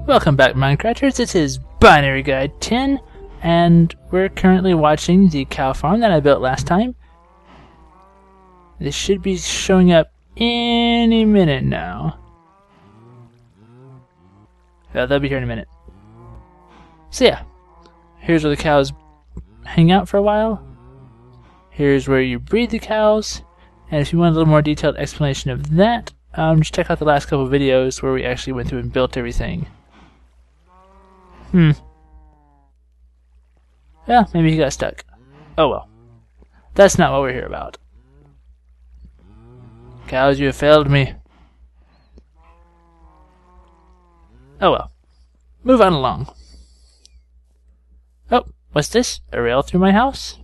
Welcome back, Minecrafters. This is BinaryGuy10, and we're currently watching the cow farm that I built last time. This should be showing up any minute now. They'll be here in a minute. So yeah, here's where the cows hang out for a while. Here's where you breed the cows, and if you want a little more detailed explanation of that, just check out the last couple of videos where we actually went through and built everything. Yeah, maybe he got stuck. Oh well. That's not what we're here about. Cows, you have failed me. Oh well. Move on along. Oh, what's this? A rail through my house?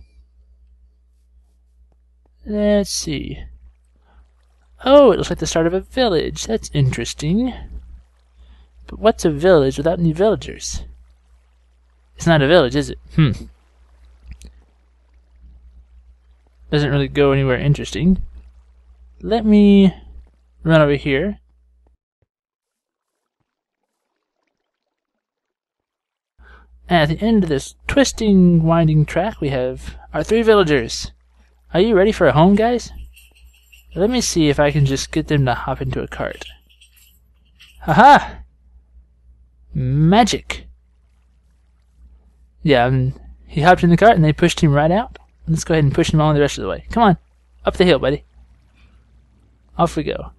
Let's see. Oh, it looks like the start of a village. That's interesting. But what's a village without any villagers? It's not a village, is it? Doesn't really go anywhere interesting. Let me run over here. And at the end of this twisting, winding track, we have our 3 villagers. Are you ready for a home, guys? Let me see if I can just get them to hop into a cart. Haha! Magic! Yeah, he hopped in the cart and they pushed him right out. Let's go ahead and push him on the rest of the way. Come on, up the hill, buddy. Off we go.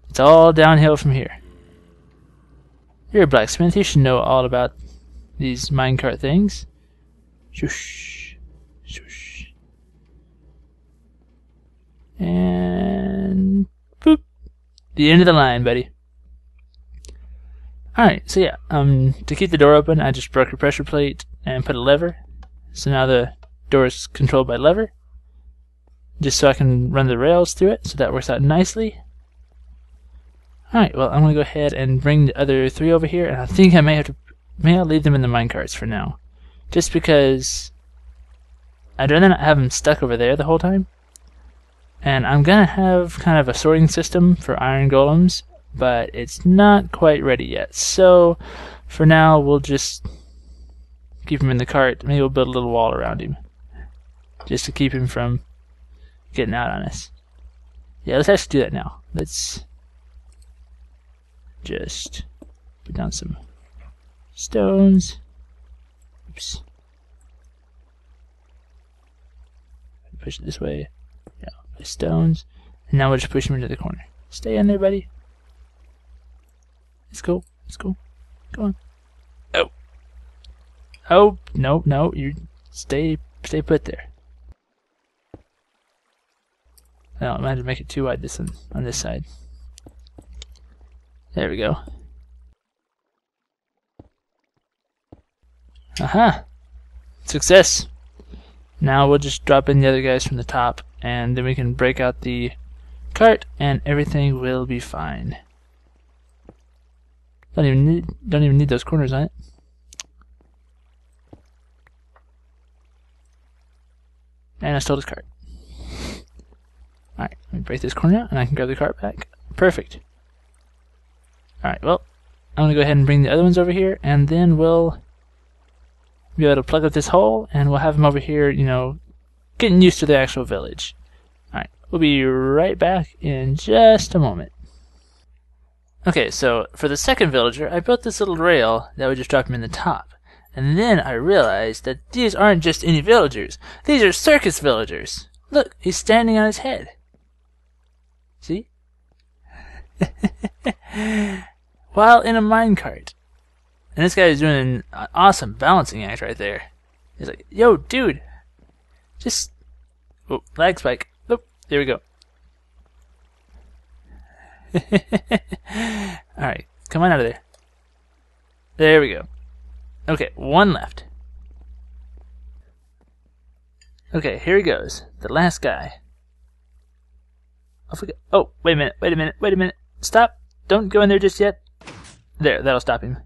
It's all downhill from here. You're a blacksmith. You should know all about these minecart things. Shush. Shush. And boop. The end of the line, buddy. Alright, so yeah, to keep the door open, I just broke a pressure plate and put a lever. So now the door is controlled by lever. Just so I can run the rails through it, so that works out nicely. Alright, well, I'm going to go ahead and bring the other 3 over here, and I think I may I'll leave them in the minecarts for now. Just because I'd rather not have them stuck over there the whole time. And I'm going to have kind of a sorting system for iron golems, but it's not quite ready yet. So, for now, we'll just keep him in the cart. Maybe we'll build a little wall around him, just to keep him from getting out on us. Yeah, let's actually do that now. Let's just put down some stones. Oops. Push it this way. Yeah, put stones. And now we'll just push him into the corner. Stay in there, buddy. It's cool. It's cool. Go on. Oh. Oh, no, no. You stay put there. I don't mind to make it too wide on this side. There we go. Aha! Success! Now we'll just drop in the other guys from the top, and then we can break out the cart, and everything will be fine. Don't even need those corners on it. And I stole this cart. Alright, let me break this corner out, and I can grab the cart back. Perfect. Alright, well, I'm going to go ahead and bring the other ones over here, and then we'll be able to plug up this hole, and we'll have them over here, you know, getting used to the actual village. Alright, we'll be right back in just a moment. Okay, so for the second villager, I built this little rail that would just drop him in the top. And then I realized that these aren't just any villagers. These are circus villagers. Look, he's standing on his head. See? While in a minecart. And this guy is doing an awesome balancing act right there. He's like, yo, dude. Just... Oh, lag spike. Oh, there we go. Alright, come on out of there. There we go. Okay, 1 left. Okay, here he goes. The last guy. Oh, wait a minute. Stop. Don't go in there just yet. There, that'll stop him.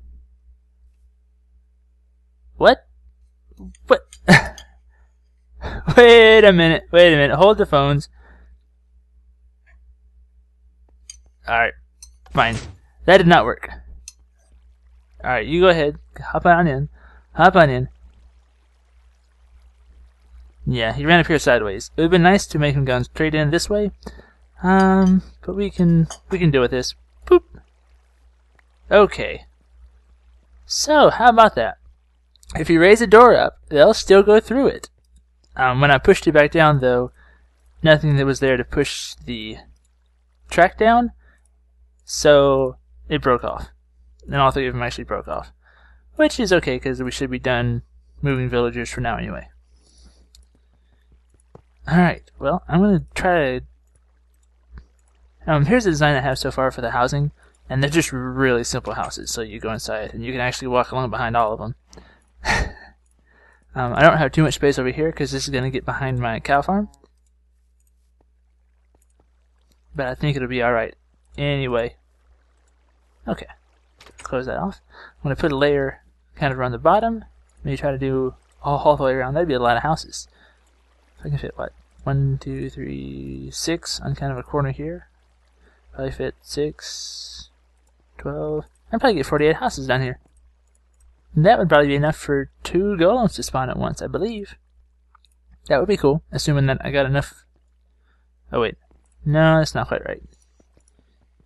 What? What? Wait a minute. Hold the phones. Alright, fine. That did not work. Alright, you go ahead. Hop on in. Hop on in. Yeah, he ran up here sideways. It would have been nice to make him go straight in this way. But we can deal with this. Boop. Okay. So, how about that? If you raise the door up, they'll still go through it. When I pushed it back down, though, nothing that was there to push the track down, so it broke off. And all three of them actually broke off. Which is okay, because we should be done moving villagers for now anyway. Alright, well, I'm going to try to... here's the design I have so far for the housing, and they're just really simple houses, so you go inside, and you can actually walk along behind all of them. I don't have too much space over here, because this is going to get behind my cow farm. But I think it'll be alright. Anyway. Okay. Close that off. I'm going to put a layer kind of around the bottom. Maybe try to do all the way around. That'd be a lot of houses. If I can fit, what? 1, 2, 3, 6 on kind of a corner here. Probably fit 6, 12. I'd probably get 48 houses down here. And that would probably be enough for 2 golems to spawn at once, I believe. That would be cool, assuming that I got enough... Oh, wait. No, that's not quite right.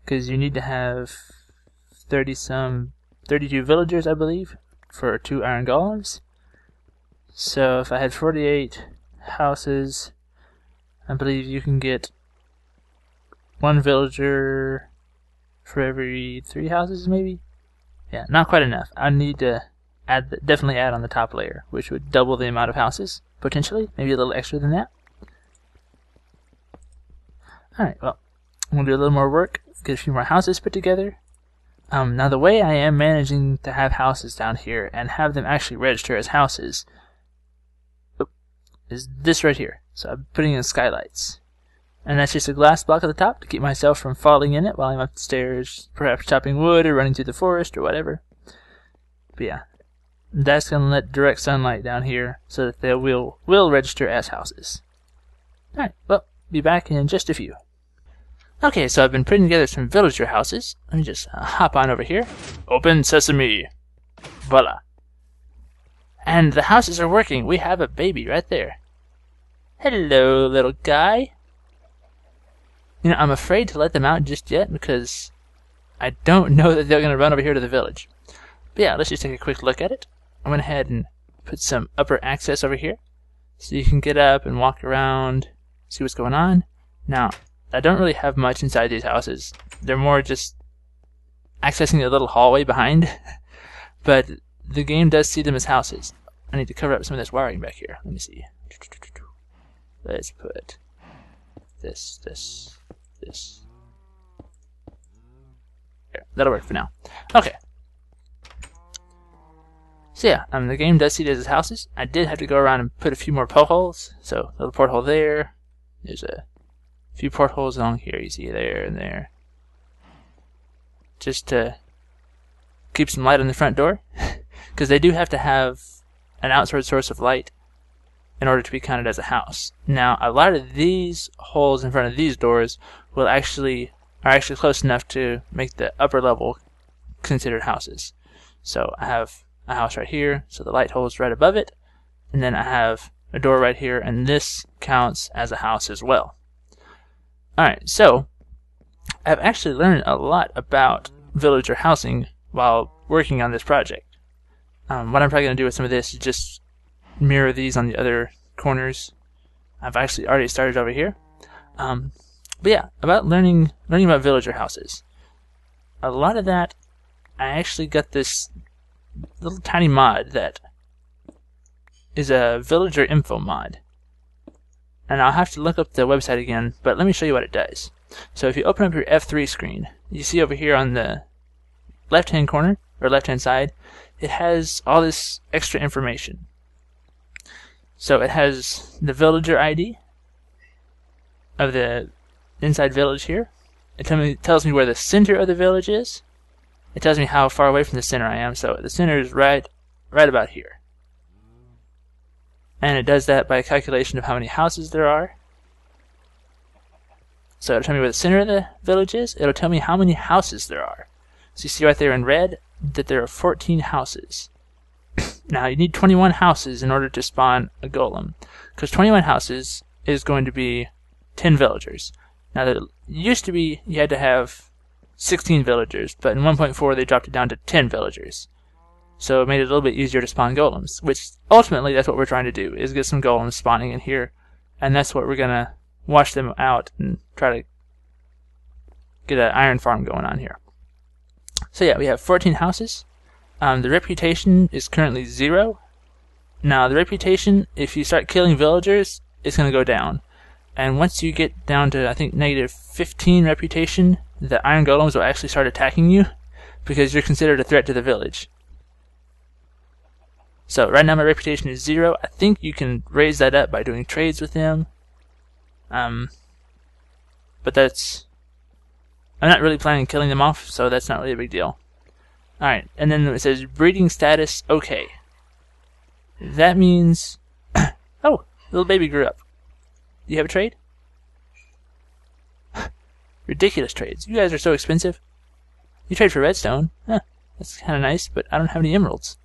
Because you need to have 32 villagers, I believe, for 2 iron golems. So if I had 48 houses, I believe you can get 1 villager for every 3 houses, maybe? Yeah, not quite enough. I need to definitely add on the top layer, which would double the amount of houses, potentially. Maybe a little extra than that. Alright, well, I'm going to do a little more work, get a few more houses put together. Now the way I am managing to have houses down here and have them actually register as houses is this right here. So I'm putting in skylights. And that's just a glass block at the top to keep myself from falling in it while I'm upstairs, perhaps chopping wood or running through the forest or whatever. But yeah, that's going to let direct sunlight down here so that they will register as houses. Alright, well, be back in just a few. Okay, so I've been putting together some villager houses. Let me just hop on over here. Open sesame. Voila. And the houses are working. We have a baby right there. Hello, little guy. You know, I'm afraid to let them out just yet because I don't know that they're going to run over here to the village. But yeah, let's just take a quick look at it. I went ahead and put some upper access over here so you can get up and walk around, see what's going on. Now, I don't really have much inside these houses. They're more just accessing a little hallway behind. But the game does see them as houses. I need to cover up some of this wiring back here. Let me see. Let's put this. There, that'll work for now. Okay. So yeah, the game does see it as houses. I did have to go around and put a few more portholes. So, a little porthole there. There's a few portholes along here. You see there and there. Just to keep some light on the front door. Because they do have to have an outside source of light in order to be counted as a house. Now, a lot of these holes in front of these doors are actually close enough to make the upper level considered houses. So I have a house right here, so the light hole's right above it, and then I have a door right here, and this counts as a house as well. Alright, so I've actually learned a lot about villager housing while working on this project. What I'm probably going to do with some of this is just mirror these on the other corners. I've actually already started over here. But yeah, about learning about villager houses. A lot of that, I actually got this little tiny mod that is a villager info mod. And I'll have to look up the website again, but let me show you what it does. So if you open up your F3 screen, you see over here on the left-hand corner, or left-hand side, it has all this extra information. So it has the villager ID of the inside village here. It tells me where the center of the village is. It tells me how far away from the center I am. So the center is right about here. And it does that by a calculation of how many houses there are. So it'll tell me where the center of the village is. It'll tell me how many houses there are. So you see right there in red that there are 14 houses. Now you need 21 houses in order to spawn a golem, because 21 houses is going to be 10 villagers. Now there used to be you had to have 16 villagers, but in 1.4 they dropped it down to 10 villagers. So it made it a little bit easier to spawn golems, which ultimately that's what we're trying to do, is get some golems spawning in here, and that's what we're going to wash them out and try to get an iron farm going on here. So yeah, we have 14 houses. The reputation is currently 0. Now the reputation, if you start killing villagers, it's going to go down. And once you get down to, I think, negative 15 reputation, the iron golems will actually start attacking you, because you're considered a threat to the village. So right now my reputation is 0. I think you can raise that up by doing trades with them. But that's... I'm not really planning on killing them off, so that's not really a big deal. Alright, and then it says breeding status okay. That means... oh, little baby grew up. Do you have a trade? Ridiculous trades. You guys are so expensive. You trade for redstone. Huh, that's kind of nice, but I don't have any emeralds.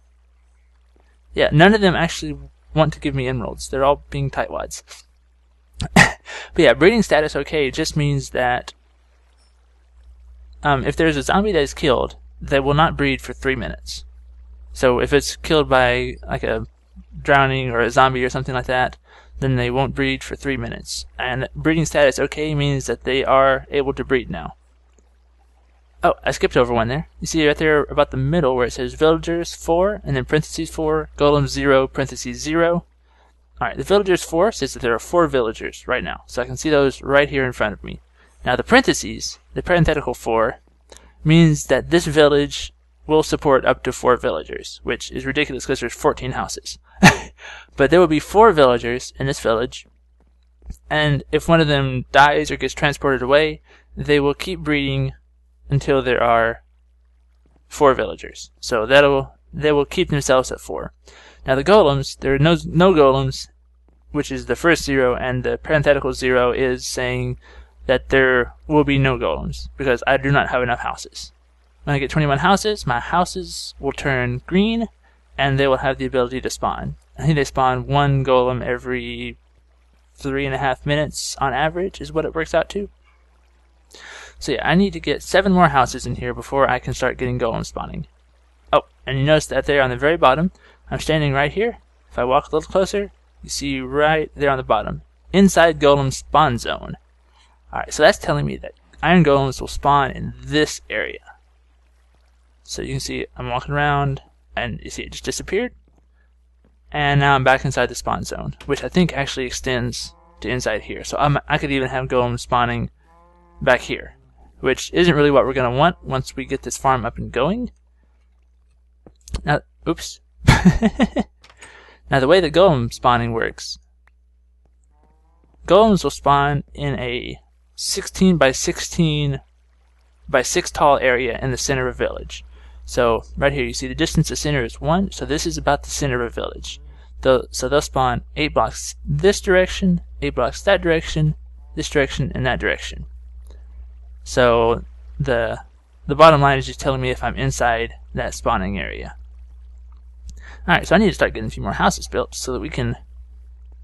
Yeah, none of them actually want to give me emeralds. They're all being tightwads. But yeah, breeding status okay just means that if there's a zombie that is killed, they will not breed for 3 minutes. So if it's killed by like a drowning or a zombie or something like that, then they won't breed for 3 minutes. And breeding status okay means that they are able to breed now. Oh, I skipped over one there. You see right there about the middle where it says villagers 4 and then parentheses 4, golems 0, parentheses 0. Alright, the villagers 4 says that there are 4 villagers right now. So I can see those right here in front of me. Now the parentheses, the parenthetical 4, means that this village will support up to 4 villagers, which is ridiculous because there's 14 houses. But there will be 4 villagers in this village, and if one of them dies or gets transported away, they will keep breeding until there are 4 villagers. So they will keep themselves at 4. Now the golems, there are no golems, which is the first 0, and the parenthetical 0 is saying that there will be no golems, because I do not have enough houses. When I get 21 houses, my houses will turn green, and they will have the ability to spawn. I think they spawn 1 golem every 3.5 minutes on average, is what it works out to. So yeah, I need to get 7 more houses in here before I can start getting golem spawning. Oh, and you notice that there on the very bottom, I'm standing right here. If I walk a little closer, you see right there on the bottom, inside golem spawn zone. Alright, so that's telling me that iron golems will spawn in this area. So you can see I'm walking around, and you see it just disappeared. And now I'm back inside the spawn zone, which I think actually extends to inside here. So I could even have golems spawning back here, which isn't really what we're going to want once we get this farm up and going. Now, oops. Now the way that golem spawning works, golems will spawn in a 16 by 16 by 6 tall area in the center of a village. So right here you see the distance to center is 1, so this is about the center of a village. So they'll spawn 8 blocks this direction, 8 blocks that direction, this direction, and that direction. So the bottom line is just telling me if I'm inside that spawning area. Alright, so I need to start getting a few more houses built so that we can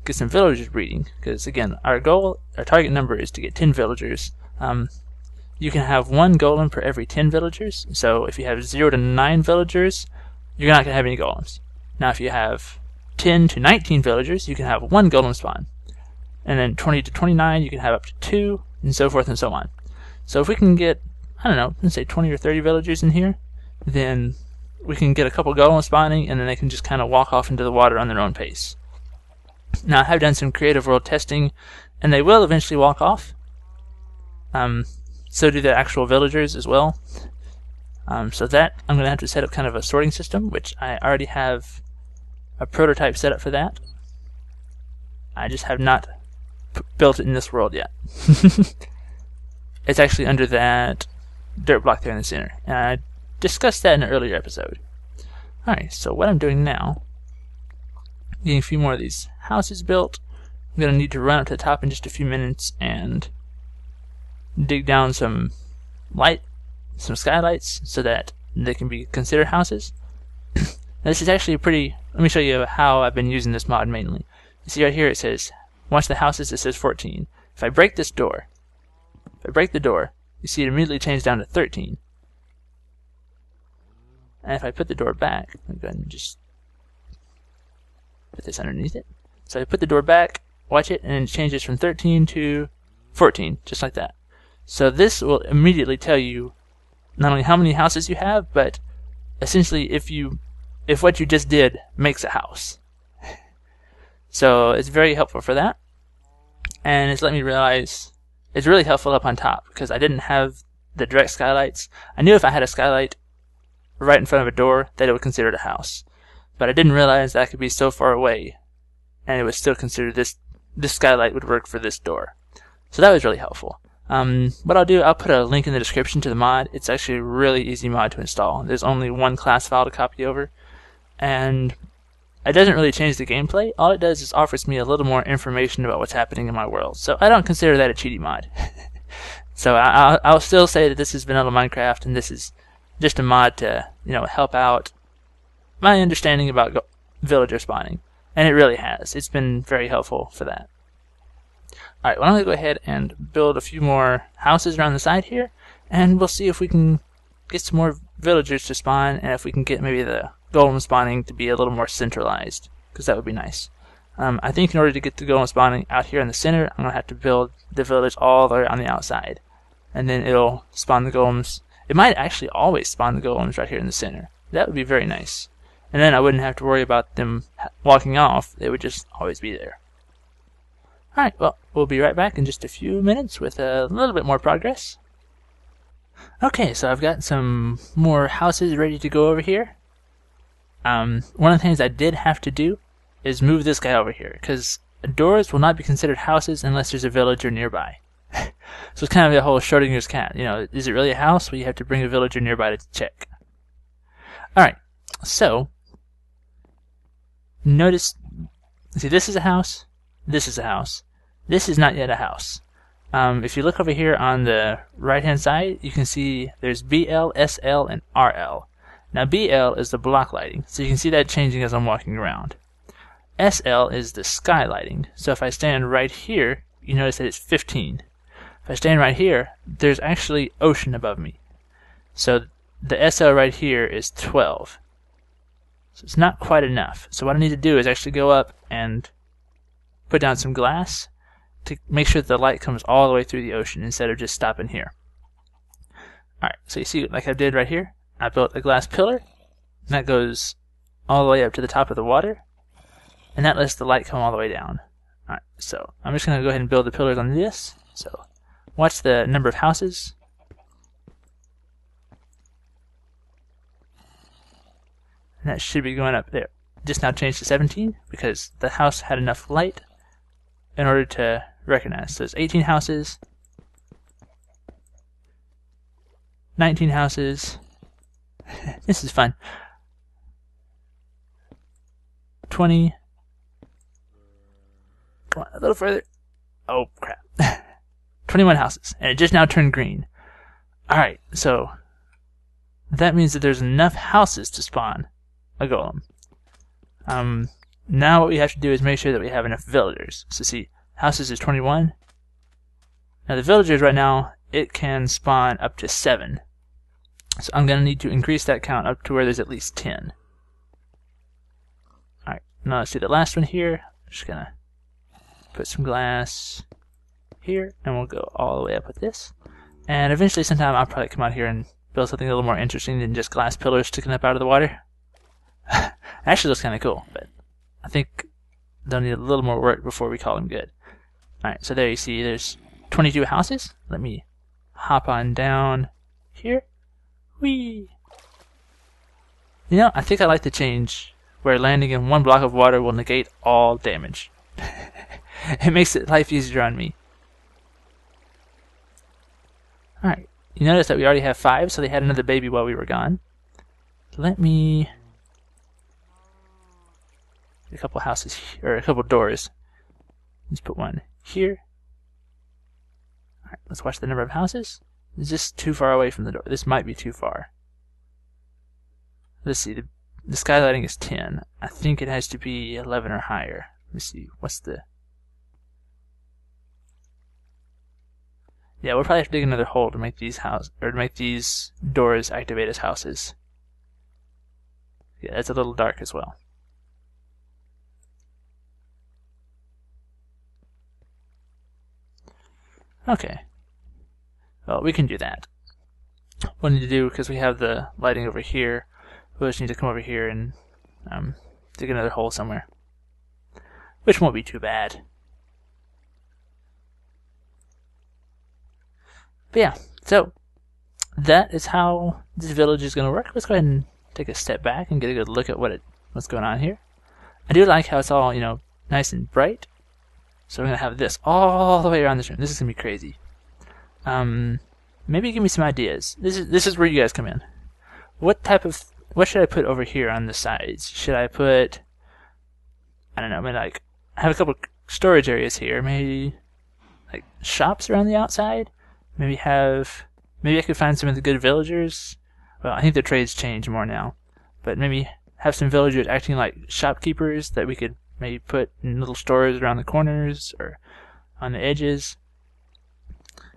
get some villagers breeding. Because again, our target number is to get 10 villagers. You can have 1 golem per every 10 villagers. So if you have 0 to 9 villagers, you're not going to have any golems. Now if you have 10 to 19 villagers, you can have 1 golem spawn. And then 20 to 29, you can have up to 2, and so forth and so on. So if we can get, I don't know, let's say 20 or 30 villagers in here, then we can get a couple golems spawning, and then they can just kind of walk off into the water on their own pace. Now I have done some creative world testing, and they will eventually walk off. So do the actual villagers as well. So that I'm going to have to set up kind of a sorting system, which I already have a prototype set up for that. I just have not built it in this world yet. It's actually under that dirt block there in the center, and I discussed that in an earlier episode. Alright, so what I'm doing now, getting a few more of these houses built. I'm going to need to run up to the top in just a few minutes and dig down some light some skylights so that they can be considered houses. This is actually pretty. Let me show you how I've been using this mod mainly. You see right here it says, watch the houses, it says 14. If I break this door, you see it immediately changed down to 13. And if I put the door back, I'm going to just put this underneath it. So I put the door back, watch it, and it changes from 13 to 14, just like that. So this will immediately tell you not only how many houses you have, but essentially if what you just did makes a house. So it's very helpful for that. And it's let me realize it's really helpful up on top because I didn't have the direct skylights. I knew if I had a skylight right in front of a door that it would consider it a house. But I didn't realize that I could be so far away and it would still consider this skylight would work for this door. So that was really helpful. What I'll do, I'll put a link in the description to the mod. It's actually a really easy mod to install. There's only one class file to copy over. And it doesn't really change the gameplay. All it does is offers me a little more information about what's happening in my world. So I don't consider that a cheaty mod. So I'll still say that this is vanilla Minecraft and this is just a mod to, help out my understanding about villager spawning. And it really has. It's been very helpful for that. Alright, well, I'm going to go ahead and build a few more houses around the side here, and we'll see if we can get some more villagers to spawn, and if we can get maybe the golem spawning to be a little more centralized, because that would be nice. I think in order to get the golem spawning out here in the center, I'm going to have to build the village all the way on the outside, and then it'll spawn the golems. It might actually always spawn the golems right here in the center. That would be very nice. And then I wouldn't have to worry about them walking off. They would just always be there. Alright, well, we'll be right back in just a few minutes with a little bit more progress. Okay, so I've got some more houses ready to go over here. One of the things I did have to do is move this guy over here, because doors will not be considered houses unless there's a villager nearby. So it's kind of the whole Schrodinger's cat. Is it really a house? Well, you have to bring a villager nearby to check. Alright, so notice, see, this is a house. This is a house. This is not yet a house. If you look over here on the right hand side, you can see there's BL, SL, and RL. Now BL is the block lighting, so you can see that changing as I'm walking around. SL is the sky lighting, so if I stand right here, you notice that it's 15. If I stand right here, there's actually ocean above me. So the SL right here is 12. So it's not quite enough. So what I need to do is actually go up and put down some glass to make sure that the light comes all the way through the ocean instead of just stopping here. Alright, so you see, like I did right here, I built a glass pillar, and that goes all the way up to the top of the water, and that lets the light come all the way down. Alright, so I'm just going to go ahead and build the pillars on this. So watch the number of houses. And that should be going up there. Just now changed to 17 because the house had enough light in order to recognize. So there's 18 houses, 19 houses. This is fun. 20. Come on, a little further. Oh, crap. 21 houses. And it just now turned green. Alright, so that means that there's enough houses to spawn a golem. Now what we have to do is make sure that we have enough villagers. So see, houses is 21. Now the villagers right now, it can spawn up to 7. So I'm going to need to increase that count up to where there's at least 10. Alright, now let's do the last one here. I'm just going to put some glass here, and we'll go all the way up with this. And eventually sometime I'll probably come out here and build something a little more interesting than just glass pillars sticking up out of the water. Actually looks kind of cool, but I think they'll need a little more work before we call them good. Alright, so there you see there's 22 houses. Let me hop on down here. Whee! I think I like the change where landing in one block of water will negate all damage. It makes life easier on me. Alright, you notice that we already have 5, so they had another baby while we were gone. Let me a couple houses or a couple doors. Let's put one here. Alright, let's watch the number of houses. Is this too far away from the door? This might be too far. Let's see. The skylighting is 10. I think it has to be 11 or higher. Let me see. What's the... Yeah, we'll probably have to dig another hole to make these doors activate as houses. Yeah, that's a little dark as well. Okay. Well, we can do that. What we need to do, because we have the lighting over here, we'll just need to come over here and dig another hole somewhere. Which won't be too bad. But yeah, so that is how this village is going to work. Let's go ahead and take a step back and get a good look at what's going on here. I do like how it's all, nice and bright. So we're going to have this all the way around this room. This is going to be crazy. Maybe give me some ideas. This is where you guys come in. What should I put over here on the sides? Should I put, I don't know, maybe I have a couple storage areas here. Maybe like shops around the outside. Maybe I could find some of the good villagers. Well, I think the trades change more now. But maybe have some villagers acting like shopkeepers that we could maybe put in little stores around the corners or on the edges.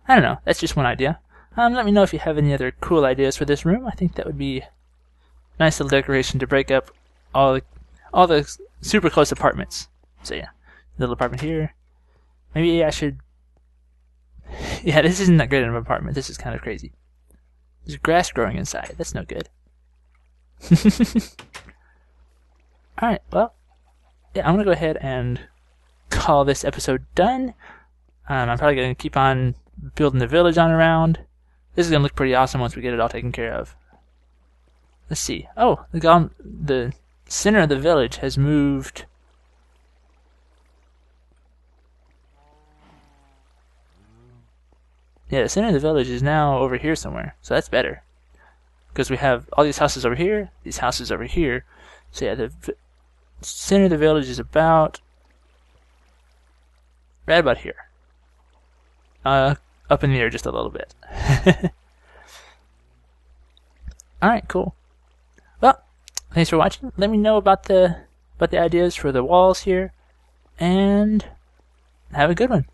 I don't know. That's just one idea. Let me know if you have any other cool ideas for this room. I think that would be a nice little decoration to break up all the super close apartments. So yeah, little apartment here. Maybe I should... Yeah, this isn't that great of an apartment. This is kind of crazy. There's grass growing inside. That's no good. Alright, well, yeah, I'm going to go ahead and call this episode done. I'm probably going to keep on building the village on around. This is going to look pretty awesome once we get it all taken care of. Let's see. Oh, the center of the village has moved. Yeah, the center of the village is now over here somewhere, so that's better. Because we have all these houses over here, these houses over here. So yeah, the center of the village is right about here. Up in the air just a little bit. Alright, cool. Well, thanks for watching. Let me know about the ideas for the walls here, and have a good one.